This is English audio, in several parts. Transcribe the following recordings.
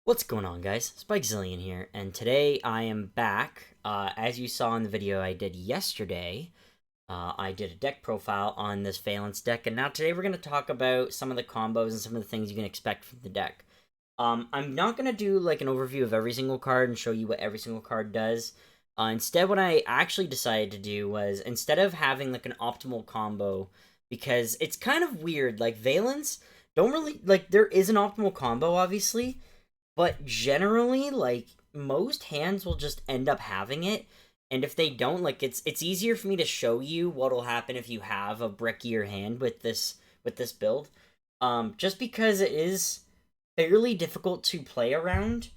What's going on, guys? Spikezillion here, and today I am back. As you saw in the video I did yesterday, I did a deck profile on this Vaylantz deck, and now today we're going to talk about some of the combos and some of the things you can expect from the deck. I'm not going to do like an overview of every single card and show you what every single card does. Instead, what I actually decided to do was, instead of having like an optimal combo, because it's kind of weird, like Vaylantz don't really, like, there is an optimal combo, obviously, but generally, like, most hands will just end up having it. And if they don't, like, it's easier for me to show you what'll happen if you have a brickier hand with this build. Just because it is fairly difficult to play around.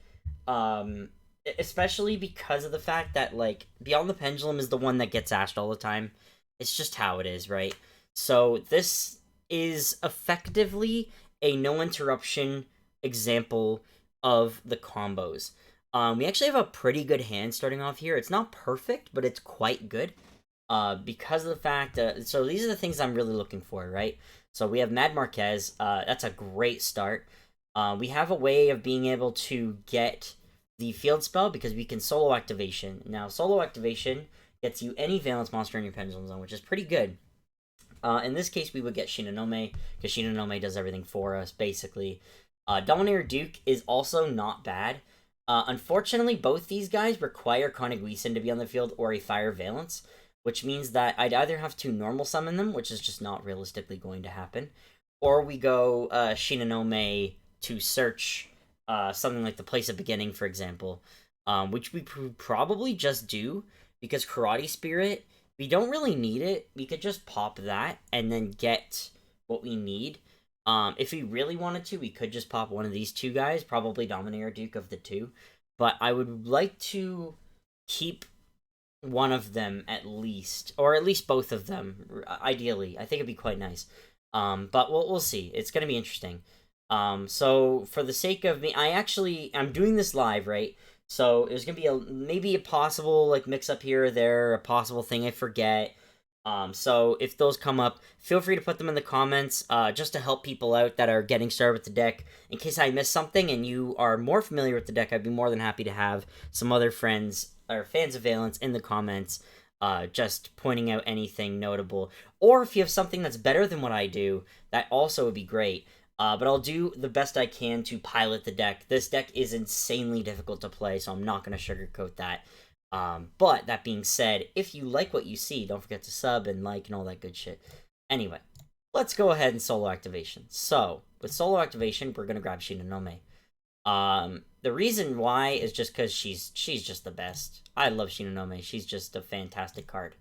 Especially because of the fact that, like, Beyond the Pendulum is the one that gets ashed all the time. It's just how it is, right? So this is effectively a no interruption example of the combos. We actually have a pretty good hand starting off here. It's not perfect, but it's quite good. Because of the fact that, so these are the things I'm really looking for, right? So we have Mad Marquez. That's a great start. We have a way of being able to get the field spell because we can solo activation. Now, solo activation gets you any valance monster in your pendulum zone, which is pretty good. In this case, we would get Shinonome, because Shinonome does everything for us, basically. Dominator Duke is also not bad. Unfortunately, both these guys require Koniguisin to be on the field or a Fire Valance, which means that I'd either have to normal summon them, which is just not realistically going to happen, or we go Shinonome to search something like the Place of Beginning, for example, which we probably just do, because Karate Spirit, we don't really need it. We could just pop that and then get what we need. If we really wanted to, we could just pop one of these two guys, probably Dominator Duke of the two. But I would like to keep one of them at least, or at least both of them, ideally. I think it'd be quite nice. But we'll see. It's gonna be interesting. So for the sake of me, I'm doing this live, right? So there's gonna be maybe a possible like mix up here or there, a possible thing I forget. So if those come up, feel free to put them in the comments, just to help people out that are getting started with the deck. In case I miss something and you are more familiar with the deck, I'd be more than happy to have some other friends or fans of Vaylantz in the comments, just pointing out anything notable. Or if you have something that's better than what I do, that also would be great. But I'll do the best I can to pilot the deck. This deck is insanely difficult to play, so I'm not going to sugarcoat that. But that being said, if you like what you see, don't forget to sub and like and all that good shit. Anyway, let's go ahead and solo activation. So, with solo activation, we're going to grab Shinonome. The reason why is just because she's just the best. I love Shinonome. She's just a fantastic card.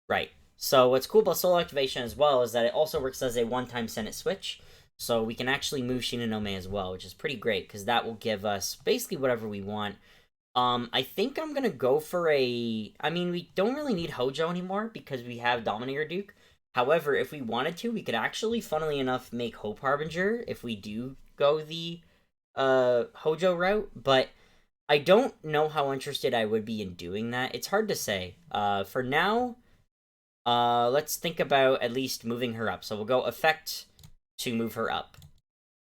Right. So what's cool about solo activation as well is that it also works as a one-time Senate switch. So we can actually move Shinonome as well, which is pretty great because that will give us basically whatever we want. I think I'm gonna go for a. I mean, we don't really need Hojo anymore because we have Dominator Duke. However, if we wanted to, we could actually, funnily enough, make Hope Harbinger if we do go the Hojo route. But I don't know how interested I would be in doing that. It's hard to say. For now, let's think about at least moving her up. So we'll go effect to move her up,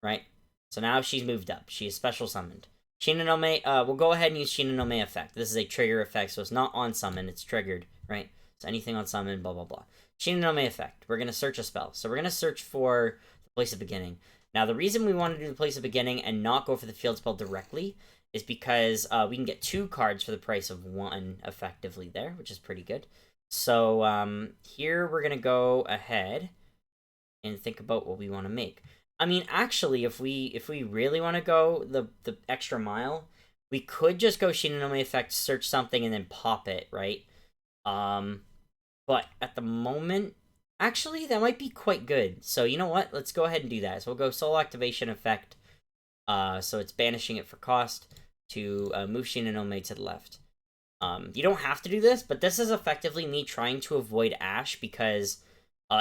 right? So now she's moved up. She is special summoned. Shinonome, we'll go ahead and use Shinonome effect. This is a trigger effect, so it's not on summon, it's triggered, right? So anything on summon, blah, blah, blah. Shinonome effect. We're going to search a spell. So we're going to search for the Place of Beginning. Now, the reason we want to do the Place of Beginning and not go for the field spell directly is because we can get 2 cards for the price of 1 effectively there, which is pretty good. So here we're going to go ahead and think about what we want to make. I mean, actually, if we really want to go the extra mile, we could just go Shinonome effect, search something, and then pop it, right? But at the moment, actually, that might be quite good. So you know what? Let's go ahead and do that. So we'll go solo activation effect. So it's banishing it for cost to move Shinonome to the left. You don't have to do this, but this is effectively me trying to avoid Ash because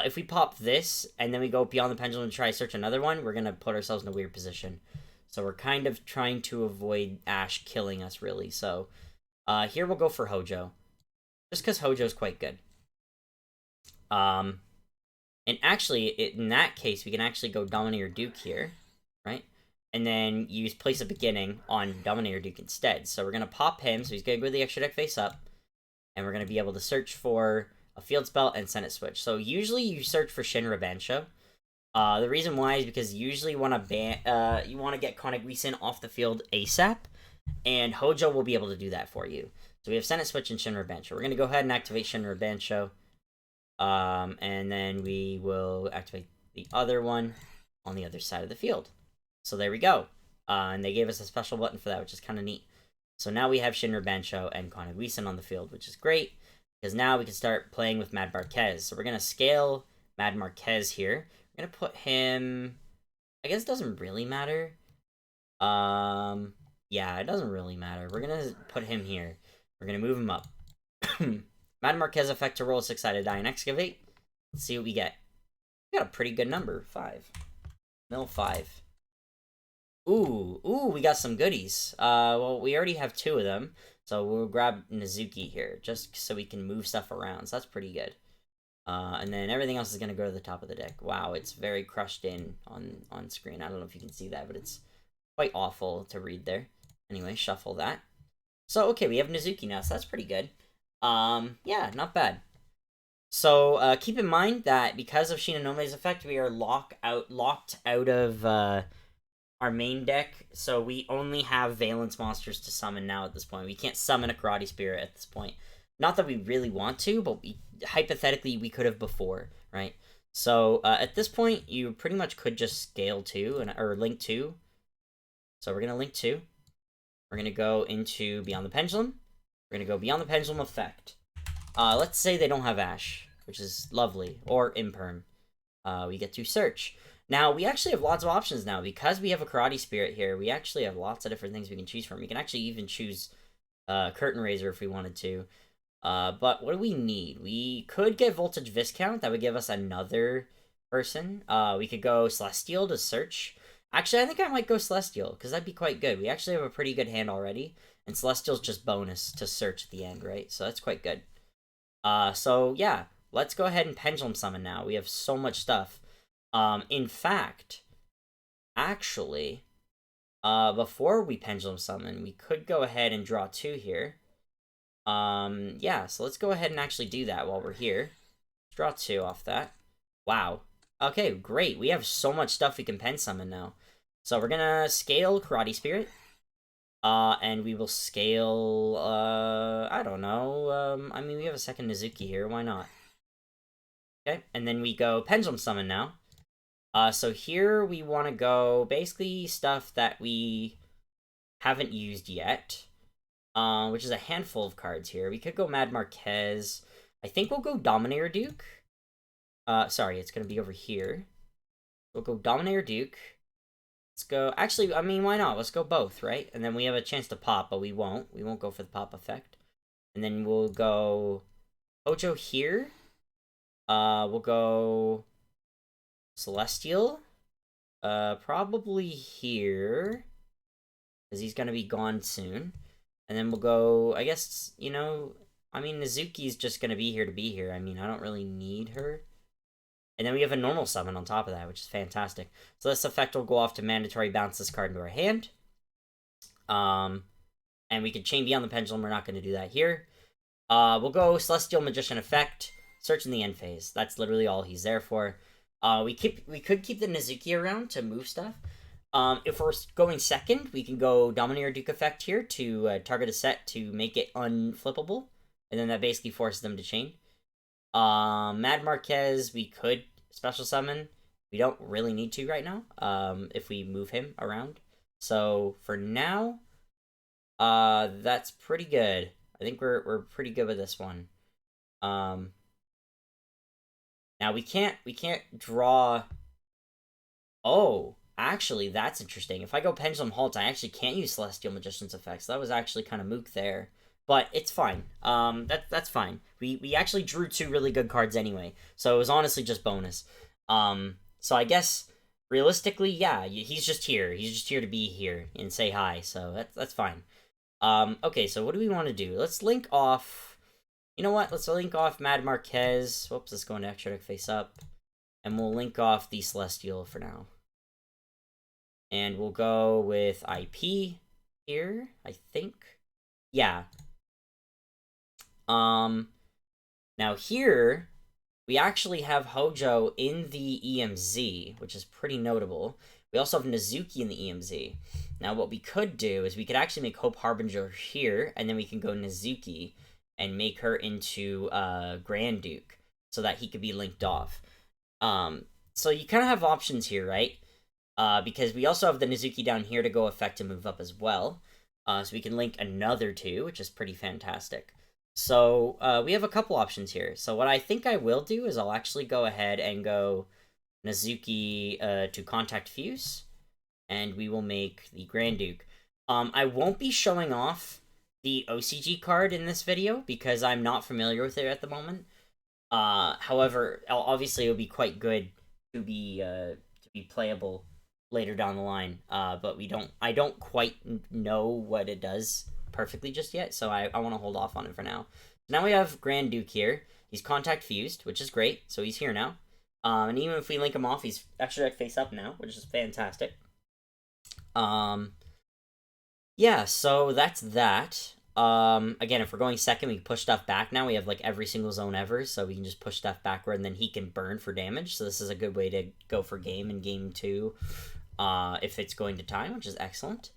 if we pop this, and then we go Beyond the Pendulum to try to search another one, we're going to put ourselves in a weird position. So we're kind of trying to avoid Ash killing us, really. So here we'll go for Hojo. Just because Hojo's quite good. And actually, in that case, we can actually go Dominator Duke here, right? and then use Place of Beginning on Dominator Duke instead. So we're going to pop him, so he's going to go to the extra deck face up, and we're going to be able to search for a field spell and Senate Switch. So usually you search for Shinra Bansho. The reason why is because you usually want to you want to get Konagwisin off the field ASAP, and Hojo will be able to do that for you. So we have Senate Switch and Shinra Bansho. We're going to go ahead and activate Shinra Bansho. And then we will activate the other one on the other side of the field. So there we go. And they gave us a special button for that, which is kind of neat. So now we have Shinra Bansho and Konagwisin on the field, which is great, because now we can start playing with Mad Marquez. So we're going to scale Mad Marquez here. We're going to put him... I guess it doesn't really matter. Yeah, it doesn't really matter. We're going to put him here. We're going to move him up. Mad Marquez effect to roll a 6-sided die and excavate. Let's see what we get. We got a pretty good number. 5. Mill 5. Ooh, we got some goodies. Well, we already have 2 of them. So we'll grab Nizuki here, just so we can move stuff around. So that's pretty good. And then everything else is going to go to the top of the deck. Wow, it's very crushed in on screen. I don't know if you can see that, but it's quite awful to read there. Anyway, shuffle that. So, okay, we have Nizuki now, so that's pretty good. Yeah, not bad. So, keep in mind that because of Shinanome's effect, we are locked out of, our main deck, so we only have Vaylantz monsters to summon now at this point. We can't summon a Karate Spirit at this point. Not that we really want to, but hypothetically, we could have before, right? So, at this point, you pretty much could just scale 2, or link 2. So, we're going to link 2. We're going to go into Beyond the Pendulum. We're going to go Beyond the Pendulum effect. Let's say they don't have Ash, which is lovely, or Imperm. We get to search. Now, we actually have lots of options now. Because we have a Karate Spirit here, we actually have lots of different things we can choose from. We can actually even choose Curtain Raiser if we wanted to. But what do we need? We could get Voltage Viscount. That would give us another person. We could go Celestial to search. Actually, I think I might go Celestial, because that'd be quite good. We actually have a pretty good hand already. And Celestial's just bonus to search at the end, right? So that's quite good. So yeah, let's go ahead and Pendulum Summon now. We have so much stuff. In fact, actually, before we Pendulum Summon, we could go ahead and draw 2 here. Yeah, so let's go ahead and actually do that while we're here. Draw 2 off that. Wow. Okay, great. We have so much stuff we can Pen Summon now. So we're gonna scale Karate Spirit. And we will scale, I don't know, I mean, we have a second Nizuki here, why not? Okay, and then we go Pendulum Summon now. So here we want to go, basically, stuff that we haven't used yet, which is a handful of cards here. We could go Mad Marquez. I think we'll go Dominator Duke. Sorry, it's gonna be over here. We'll go Dominator Duke. Let's go... Actually, I mean, why not? Let's go both, right? And then we have a chance to pop, but we won't. We won't go for the pop effect. And then we'll go... Hojo here. We'll go... Celestial. Probably here. Because he's going to be gone soon. And then we'll go... I guess, you know... I mean, Nizuki's just going to be here to be here. I mean, I don't really need her. And then we have a normal summon on top of that, which is fantastic. So this effect will go off to mandatory bounce this card into our hand. And we can chain Beyond the Pendulum. We're not going to do that here. We'll go Celestial Magician effect. Search in the end phase. That's literally all he's there for. We could keep the Nizuki around to move stuff. If we're going second, we can go Dominator Duke effect here to target a set to make it unflippable. And then that basically forces them to chain. Mad Marquez, we could special summon. We don't really need to right now, if we move him around. So, for now, that's pretty good. I think we're pretty good with this one. Now, we can't draw... Oh, actually, that's interesting. If I go Pendulum Halt, I actually can't use Celestial Magician's effects. That was actually kind of mook there. But it's fine. That's fine. We actually drew 2 really good cards anyway, so it was honestly just bonus. So I guess realistically, yeah, he's just here. He's just here to be here and say hi. So that's fine. Okay, so what do we want to do? Let's link off. You know what? Let's link off Mad Marquez. Whoops, let's go into extra deck face up, and we'll link off the Celestial for now. And we'll go with IP here, I think. Yeah. Now here, we actually have Hojo in the EMZ, which is pretty notable. We also have Nezuki in the EMZ. Now what we could do is we could actually make Hope Harbinger here, and then we can go Nezuki and make her into Grand Duke, so that he could be linked off. So you kind of have options here, right? Because we also have the Nezuki down here to go effect and move up as well. So we can link another two, which is pretty fantastic. So we have a couple options here. So what I think I will do is I'll actually go ahead and go Nezuki to contact Fuse, and we will make the Grand Duke. I won't be showing off the OCG card in this video because I'm not familiar with it at the moment. However, obviously it would be quite good to be playable later down the line. But I don't quite know what it does perfectly just yet, so I want to hold off on it for now. Now we have Grand Duke here. He's contact fused, which is great, so he's here now. And even if we link him off, he's extra deck face up now, which is fantastic. Yeah, so that's that. Again, if we're going second, we can push stuff back now. We have, like, every single zone ever, so we can just push stuff backward, and then he can burn for damage. So this is a good way to go for game in game 2, if it's going to time, which is excellent.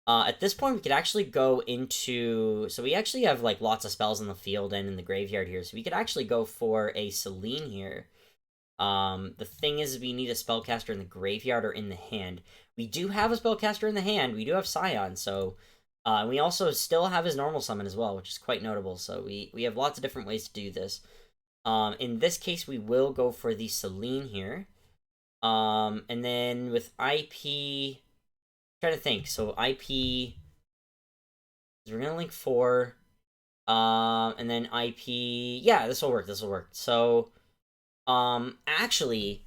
At this point, we could actually go into... So we actually have, like, lots of spells in the field and in the graveyard here, so we could actually go for a Selene here. The thing is, we need a spellcaster in the graveyard or in the hand. We do have a spellcaster in the hand. We do have Scion, so... we also still have his normal summon as well, which is quite notable. So we have lots of different ways to do this. In this case, we will go for the Selene here. And then with IP... I'm trying to think. So IP... We're going to link 4. And then IP... Yeah, this will work. This will work. So, actually,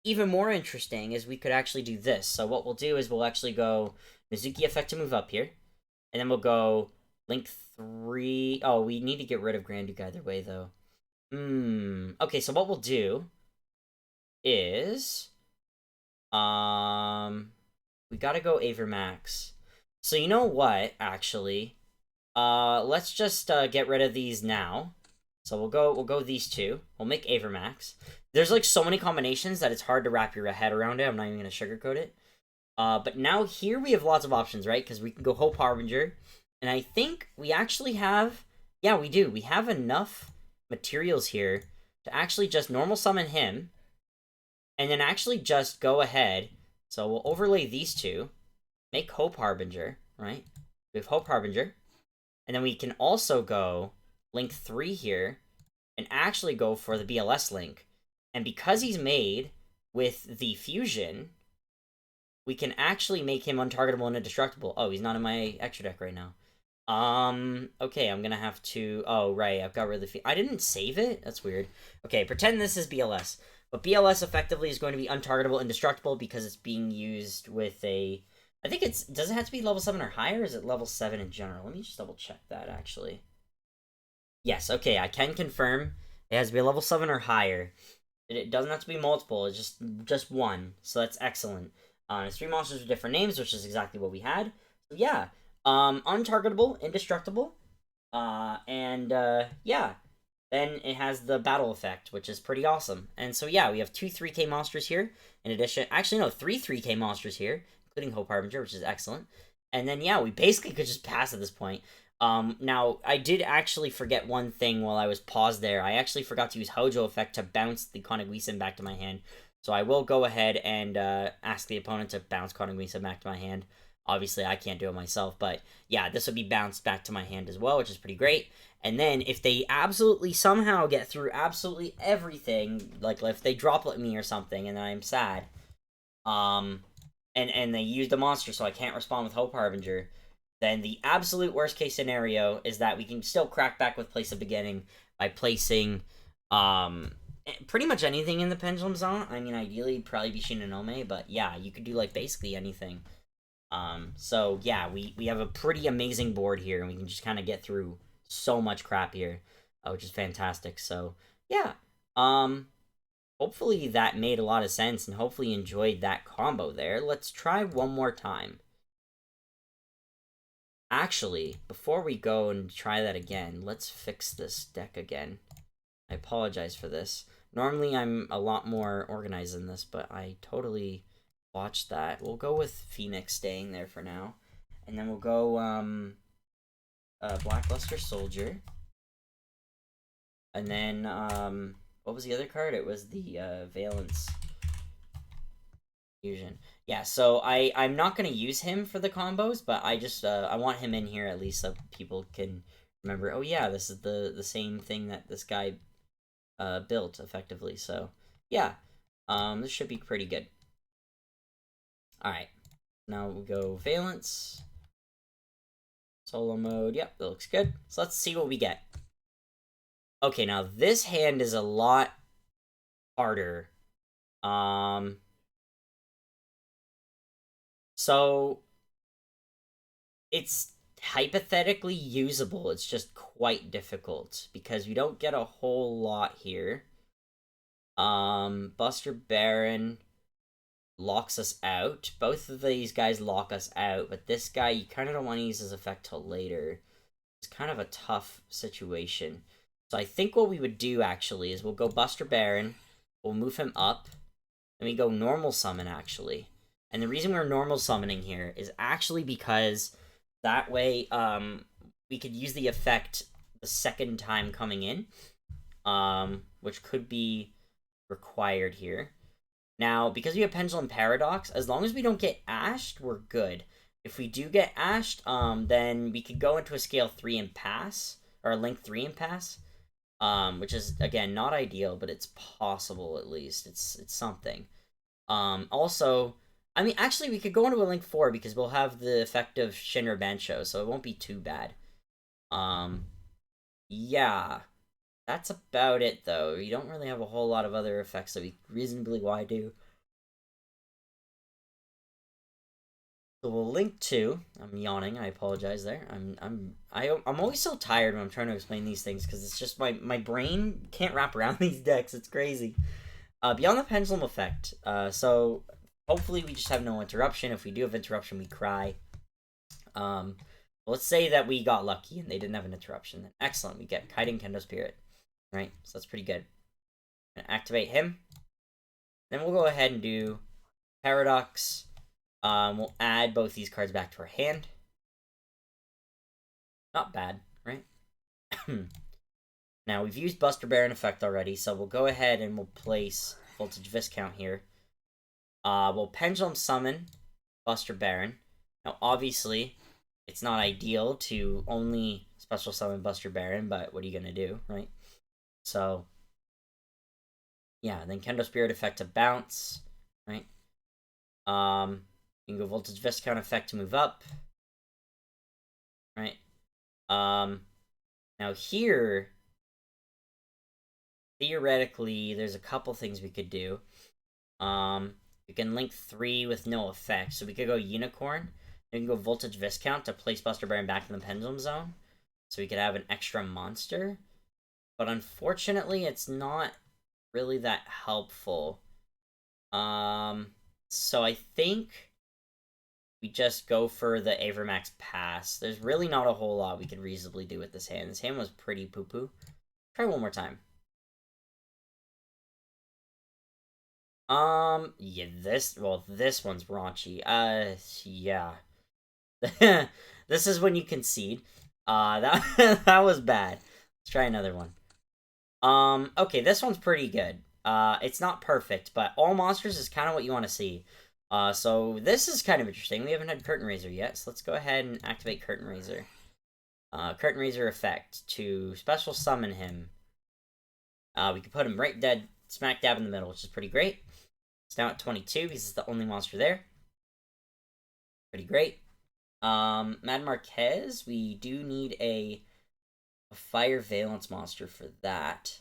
even more interesting is we could actually do this. So what we'll do is we'll actually go Nezuki effect to move up here. And then we'll go link 3. Oh, we need to get rid of Grand Duke either way, though. Okay, so what we'll do is... we gotta go Avramax. So you know what, actually? Let's just get rid of these now. So we'll go these two. We'll make Avramax. There's, like, so many combinations that it's hard to wrap your head around it. I'm not even gonna sugarcoat it. But now here we have lots of options, right? Because we can go Hope Harbinger. And I think we actually have... Yeah, we do. We have enough materials here to actually just normal summon him. And then actually just go ahead. So we'll overlay these two. Make Hope Harbinger, right? We have Hope Harbinger. And then we can also go link 3 here. And actually go for the BLS link. And because he's made with the fusion... we can actually make him untargetable and indestructible. Oh, he's not in my extra deck right now. Okay, I'm gonna have to... Oh, right, I've got rid of the... I didn't save it? That's weird. Okay, pretend this is BLS. But BLS effectively is going to be untargetable, indestructible, because it's being used with a... I think it's... Does it have to be level 7 or higher, or is it level 7 in general? Let me just double check that, actually. Yes, okay, I can confirm. It has to be a level 7 or higher. It doesn't have to be multiple, it's just one. So that's excellent. It's 3 monsters with different names, which is exactly what we had. So yeah, untargetable, indestructible, yeah. Then it has the battle effect, which is pretty awesome. And so yeah, we have 2 3K monsters here. In addition, actually no, 3 3K monsters here, including Hope Harbinger, which is excellent. And then yeah, we basically could just pass at this point. Now, I did actually forget one thing while I was paused there. I actually forgot to use Hojo effect to bounce the Koniguisen back to my hand. So I will go ahead and ask the opponent to bounce Koniguisen back to my hand. Obviously, I can't do it myself, but yeah, this would be bounced back to my hand as well, which is pretty great. And then if they absolutely somehow get through absolutely everything, like if they droplet me or something and I'm sad, and they use the monster so I can't respond with Hope Harbinger, then the absolute worst case scenario is that we can still crack back with Place of Beginning by placing pretty much anything in the Pendulum Zone. I mean, ideally, probably be Shinonome, but yeah, you could do, like, basically anything. So yeah, we have a pretty amazing board here, and we can just kind of get through so much crap here, which is fantastic. So yeah, hopefully that made a lot of sense, and hopefully you enjoyed that combo there. Let's try one more time. Actually, before we go and try that again, let's fix this deck again. I apologize for this. Normally I'm a lot more organized than this, but I totally botched that. We'll go with Phoenix staying there for now. And then we'll go Blackluster Soldier. And then what was the other card? It was the Vaylantz Fusion. Yeah, so I'm not gonna use him for the combos, but I just I want him in here at least so people can remember. Oh yeah, this is the same thing that this guy built effectively. So yeah, this should be pretty good. All right, now we'll go Vaylantz solo mode. Yep, that looks good. So let's see what we get. Okay, now this hand is a lot harder. So it's hypothetically usable. It's just quite difficult because we don't get a whole lot here. Buster Baron locks us out. Both of these guys lock us out, but this guy, you kind of don't want to use his effect till later. It's kind of a tough situation. So I think what we would do, actually, is we'll go Buster Baron. We'll move him up. Then we go normal summon, actually. And the reason we're normal summoning here is actually because that way we could use the effect the second time coming in, which could be required here. Now, because we have Pendulum Paradox, as long as we don't get ashed, we're good. If we do get ashed, then we could go into a scale 3 and pass, or a link 3 and pass, which is, again, not ideal, but it's possible at least. It's something. Also, I mean, actually, we could go into a link 4 because we'll have the effect of Shinra Bansho, so it won't be too bad. Yeah. That's about it, though. You don't really have a whole lot of other effects that we reasonably want to do. So we'll link to. I'm yawning. I apologize there. I'm always so tired when I'm trying to explain these things because it's just my brain can't wrap around these decks. It's crazy. Beyond the Pendulum Effect. So hopefully we just have no interruption. If we do have interruption, we cry. Let's say that we got lucky and they didn't have an interruption. Then excellent. We get Kiting Kendo Spirit. Right, so that's pretty good. Gonna activate him. Then we'll go ahead and do Paradox. We'll add both these cards back to our hand. Not bad, right? Now, we've used Buster Baron effect already, so we'll go ahead and we'll place Voltage Viscount here. We'll Pendulum Summon Buster Baron. Now, obviously, it's not ideal to only special summon Buster Baron, but what are you gonna do, right? So, yeah, then Kendo Spirit effect to bounce, right? You can go Voltage Viscount effect to move up, right? Now here, theoretically, there's a couple things we could do. We can link 3 with no effect, so we could go Unicorn. Then we can go Voltage Viscount to place Buster Baron back in the Pendulum Zone, so we could have an extra monster. But unfortunately, it's not really that helpful. So I think we just go for the Avramax pass. There's really not a whole lot we could reasonably do with this hand. This hand was pretty poo-poo. Try one more time. Yeah, this one's raunchy. Yeah. This is when you concede. That that was bad. Let's try another one. Okay, this one's pretty good. It's not perfect, but all monsters is kind of what you want to see. So this is kind of interesting. We haven't had Curtain Raiser yet, so let's go ahead and activate Curtain Raiser. Curtain Raiser effect to special summon him. We can put him right dead, smack dab in the middle, which is pretty great. It's now at 22 because it's the only monster there. Pretty great. Mad Marquez, we do need a Fire Valance monster for that.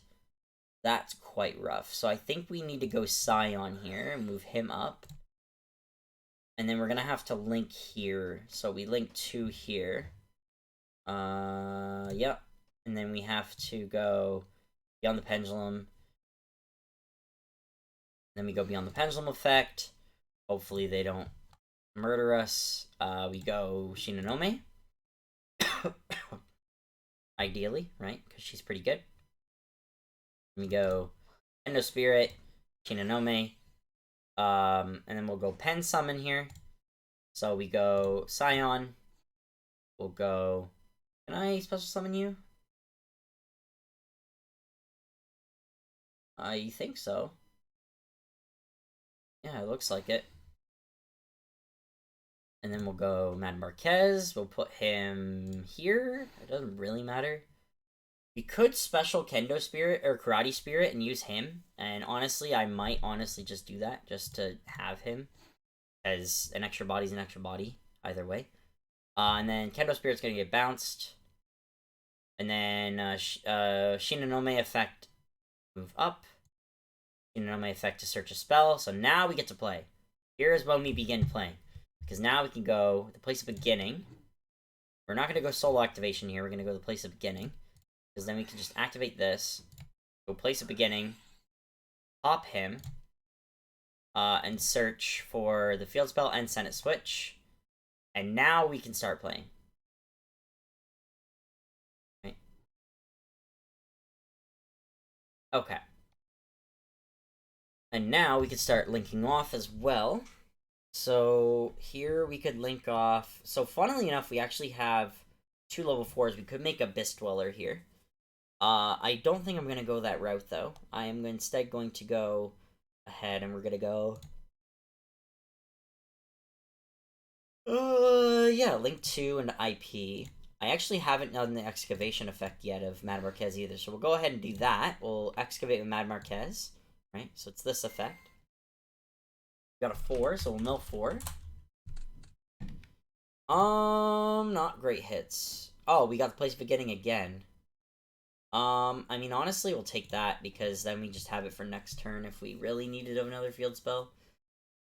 That's quite rough. So I think we need to go Scion here and move him up. And then we're going to have to link here. So we link 2 here. Yep. And then we have to go Beyond the Pendulum. Then we go Beyond the Pendulum effect. Hopefully they don't murder us. We go Shinonome. Ideally, right? Because she's pretty good. We go Endo Spirit, Shinonome. And then we'll go Pen Summon here. So we go Scion. We'll go... Can I special summon you? I think so. Yeah, it looks like it. And then we'll go Mad Marquez. We'll put him here. It doesn't really matter. We could special Kendo Spirit or Karate Spirit and use him. And honestly, I might honestly just do that just to have him. As an extra body's an extra body. Either way. And then Kendo Spirit's going to get bounced. And then Shinonome effect, move up. Shinonome effect to search a spell. So now we get to play. Here's when we begin playing. Because now we can go the place of beginning. We're not going to go solo activation here. We're going to go to the place of beginning. Because then we can just activate this. Go place of beginning. Pop him. And search for the field spell and Senate switch. And now we can start playing. Okay. And now we could start linking off as well. So here we could link off. So funnily enough, we actually have 2 level 4s. We could make a Abyss Dweller here. I don't think I'm going to go that route, though. I am instead going to go ahead and we're going to go... yeah, Link 2 and IP. I actually haven't done the excavation effect yet of Mad Marquez either, so we'll go ahead and do that. We'll excavate with Mad Marquez, right? So it's this effect. We got a 4, so we'll mill 4. Not great hits. Oh, we got the place of beginning again. I mean, honestly, we'll take that, because then we just have it for next turn if we really needed another field spell.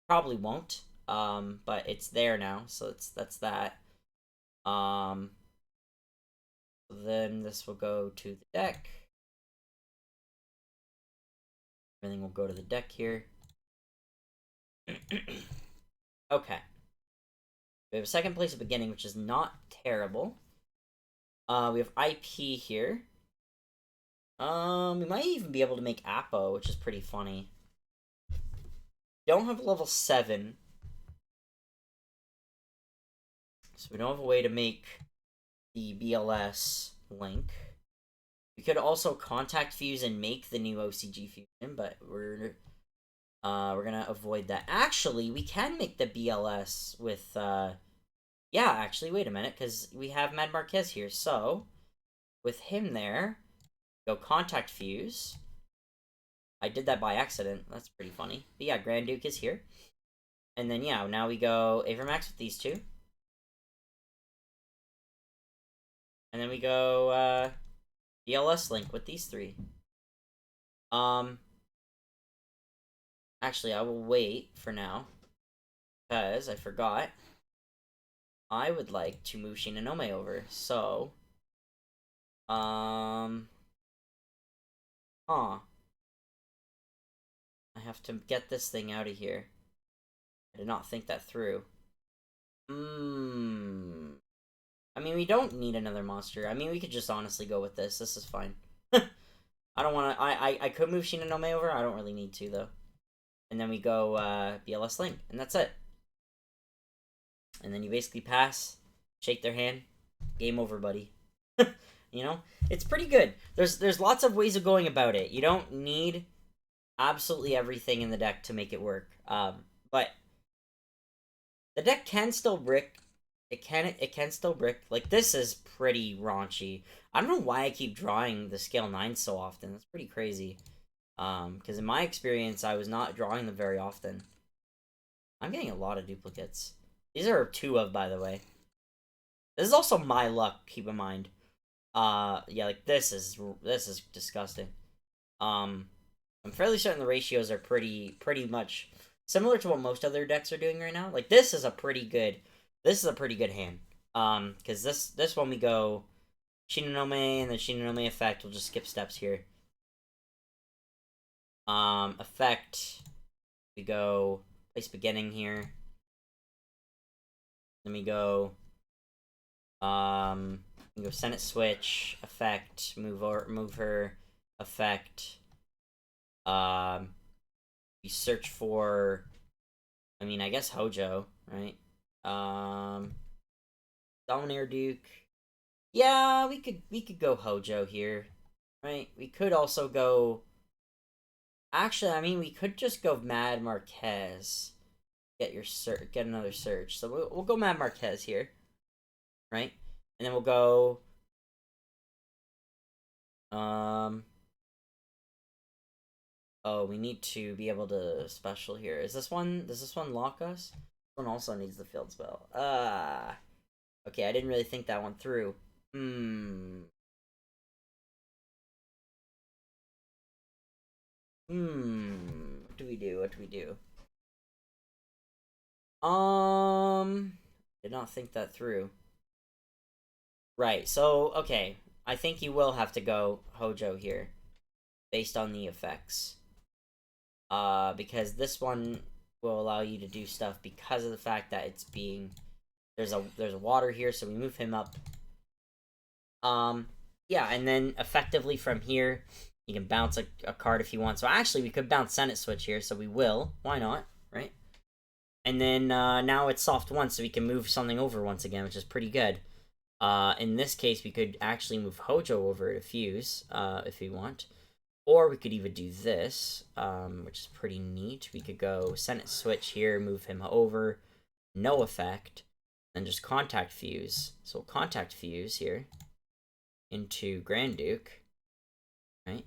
Probably won't, but it's there now, so that's that. Then this will go to the deck. Everything will go to the deck here. Okay. We have a second place of beginning, which is not terrible. We have IP here. We might even be able to make Apo, which is pretty funny. Don't have level 7. So we don't have a way to make the BLS link. We could also contact fuse and make the new OCG fusion, but we're gonna avoid that. Actually, we can make the BLS with yeah, actually, wait a minute, because we have Mad Marquez here. So with him there, go contact fuse. I did that by accident. That's pretty funny. But yeah, Grand Duke is here. And then yeah, now we go Avramax with these 2. And then we go BLS link with these 3. Actually, I will wait for now, because I forgot. I would like to move Shinonome over, so... I have to get this thing out of here. I did not think that through. I mean, we don't need another monster. I mean, we could just honestly go with this. This is fine. I don't want to... I could move Shinonome over. I don't really need to, though. And then we go BLS Link. And that's it. And then you basically pass, shake their hand. Game over, buddy. You know? It's pretty good. There's lots of ways of going about it. You don't need absolutely everything in the deck to make it work. But the deck can still brick. It can still brick. Like, this is pretty raunchy. I don't know why I keep drawing the scale 9 so often. That's pretty crazy. Because in my experience, I was not drawing them very often. I'm getting a lot of duplicates. These are 2 of, by the way. This is also my luck, keep in mind. Yeah, like, this is disgusting. I'm fairly certain the ratios are pretty much similar to what most other decks are doing right now. Like, this is a pretty good hand. Because this one we go Shinonome, and the Shinonome effect, we'll just skip steps here. Effect, We go place beginning here. Then we go we go Senate switch, effect, move her, effect. We search for, I mean, I guess Hojo, right? Dominator Duke. Yeah, we could go Hojo here, right? We could also go. Actually, I mean, we could just go Mad Marquez. Get another search. So we'll go Mad Marquez here, right? And then we'll go. Oh, we need to be able to special here. Is this one? Does this one lock us? This one also needs the field spell. Okay, I didn't really think that one through. What do we do? What do we do? Did not think that through. Right, so, okay. I think you will have to go Hojo here. Based on the effects. Because this one will allow you to do stuff because of the fact that it's being... There's a water here, so we move him up. Yeah, and then effectively from here, you can bounce a card if you want. So actually, we could bounce Senate Switch here, so we will. Why not, right? And then now it's soft once, so we can move something over once again, which is pretty good. In this case, we could actually move Hojo over to Fuse, if we want. Or we could even do this, which is pretty neat. We could go Senate Switch here, move him over, no effect, and just contact Fuse. So we'll contact Fuse here into Grand Duke, right?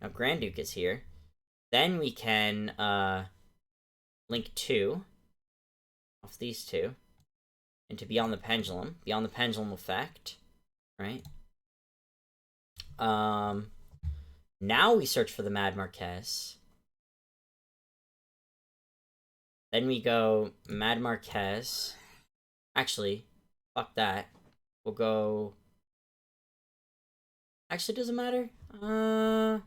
Now Grand Duke is here. Then we can link 2 off these two into Beyond the Pendulum effect, right? Now we search for the Mad Marquez. Then we go Mad Marquez. Actually, fuck that. We'll go... Actually, doesn't matter. Okay,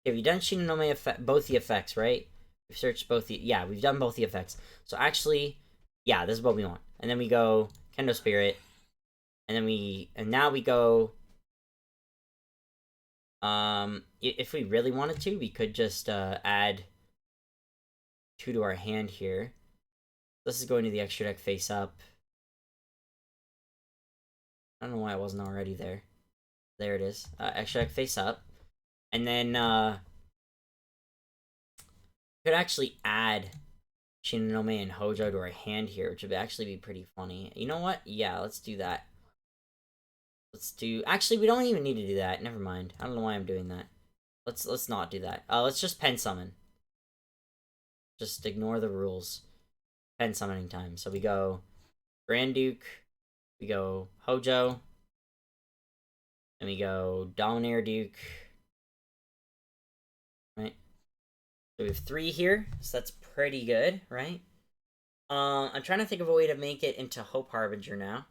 we've done Shinonome both the effects, right? We've searched both the... Yeah, we've done both the effects. So actually, yeah, this is what we want. And then we go Kendo Spirit. And then now we go... if we really wanted to, we could just add 2 to our hand here. This is going to the extra deck face up. I don't know why it wasn't already there. There it is. Extra deck face up. And then could actually add Shinonome and Hojo to our hand here, which would actually be pretty funny. You know what? Yeah, let's do that. Actually, we don't even need to do that. Never mind. I don't know why I'm doing that. Let's not do that. Let's just pen summon. Just ignore the rules. Pen summoning time. So we go Grand Duke. We go Hojo. And we go Dominator Duke. Right? So we have 3 here. So that's pretty good, right? I'm trying to think of a way to make it into Hope Harbinger now.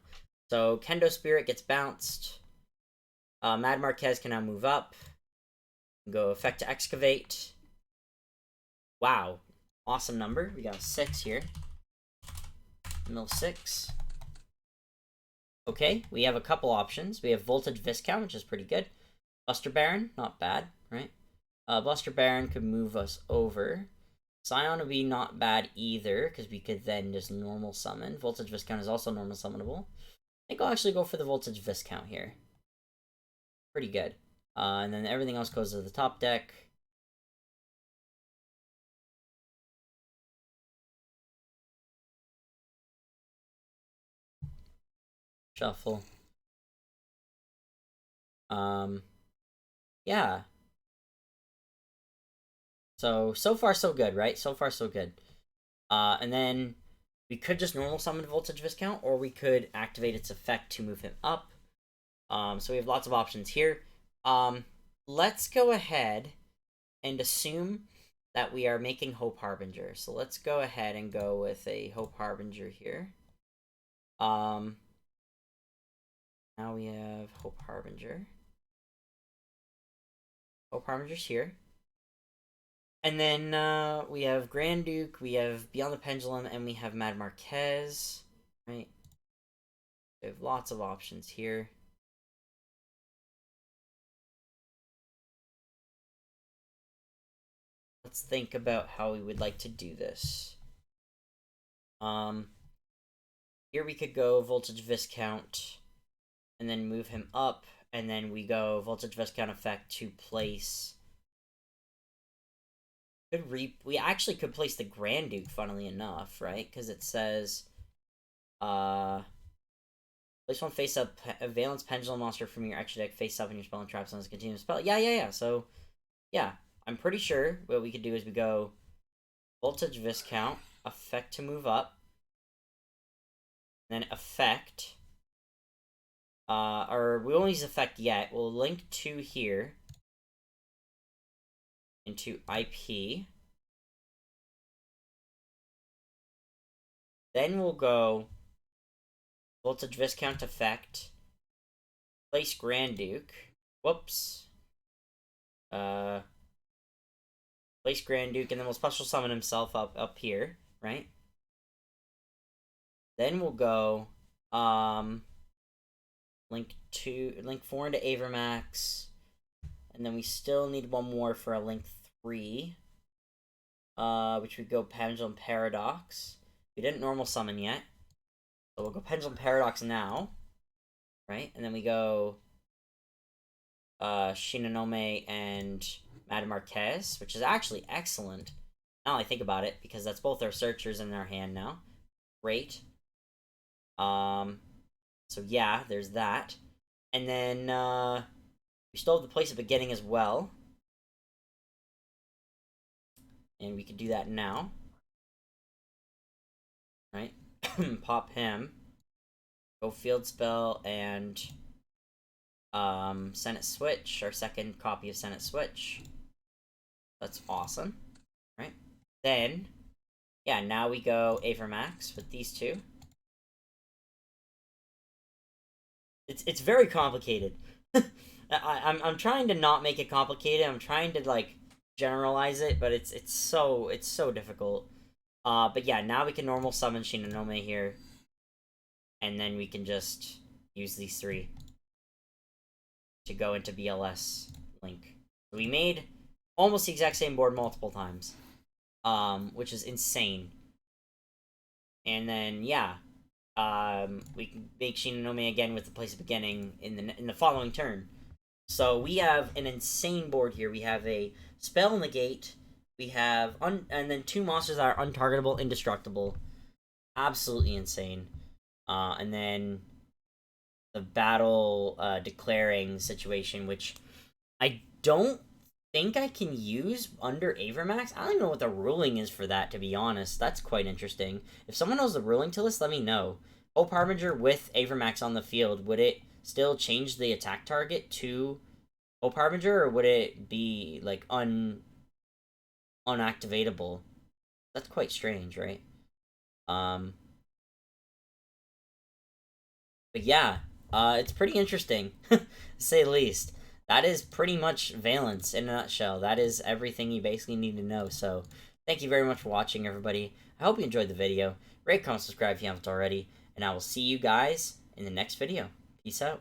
So Kendo Spirit gets bounced. Mad Marquez can now move up. Go effect to excavate. Wow. Awesome number. We got 6 here. Mill 6. Okay, we have a couple options. We have Voltage Viscount, which is pretty good. Buster Baron, not bad, right? Buster Baron could move us over. Scion would be not bad either, because we could then just normal summon. Voltage Viscount is also normal summonable. I think I'll actually go for the Voltage Viscount here. Pretty good. And then everything else goes to the top deck. Shuffle. Yeah. So far so good, right? So far so good. And then we could just normal summon Voltage Viscount, or we could activate its effect to move him up. So we have lots of options here. Let's go ahead and assume that we are making Hope Harbinger. So let's go ahead and go with a Hope Harbinger here. Now we have Hope Harbinger. Hope Harbinger's here. And then we have Grand Duke, we have Beyond the Pendulum, and we have Mad Marquez. Right? We have lots of options here. Let's think about how we would like to do this. Here we could go Voltage Viscount, and then move him up, and then we go Voltage Viscount effect to place. We actually could place the Grand Duke, funnily enough, right? Because it says, place one face up, a Vaylantz Pendulum monster from your extra deck face up in your spell and traps on this continuous spell. Yeah. So, yeah, I'm pretty sure what we could do is we go Voltage Viscount, effect to move up, then effect, or we won't use effect yet. We'll link to here into IP. Then we'll go Voltage Viscount effect, place Grand Duke. Whoops. Place Grand Duke, and then we'll special summon himself up here, right? Then we'll go link 4 into Avramax, and then we still need one more for a link 3, which would go Pendulum Paradox. We didn't normal summon yet, so we'll go Pendulum Paradox now, right? And then we go Shinonome and Madame Marquez, which is actually excellent. Now I think about it, because that's both our searchers in our hand now. Great. So yeah, there's that. And then we still have the place of beginning as well. And we can do that now. Right? Pop him. Go field spell and Senate Switch, our second copy of Senate Switch. That's awesome. Right? Then, yeah, now we go Avramax with these two. It's very complicated. I'm trying to not make it complicated. I'm trying to like generalize it, but it's so difficult. But yeah, now we can normal summon Shinonome here, and then we can just use these three to go into BLS Link. So we made almost the exact same board multiple times, which is insane. And then yeah, we can make Shinonome again with the place of beginning in the following turn. So we have an insane board here. We have a spell negate. We have and then two monsters that are untargetable, indestructible. Absolutely insane. And then the battle declaring situation, which I don't think I can use under Avramax. I don't even know what the ruling is for that, to be honest. That's quite interesting. If someone knows the ruling to this, let me know. Hope Harbinger with Avramax on the field, would it still change the attack target to Hope Harbinger, or would it be like unactivatable? That's quite strange, right? But yeah, it's pretty interesting, to say the least. That is pretty much Vaylantz in a nutshell. That is everything you basically need to know. So, thank you very much for watching, everybody. I hope you enjoyed the video. Rate, comment, subscribe if you haven't already. And I will see you guys in the next video. Peace out.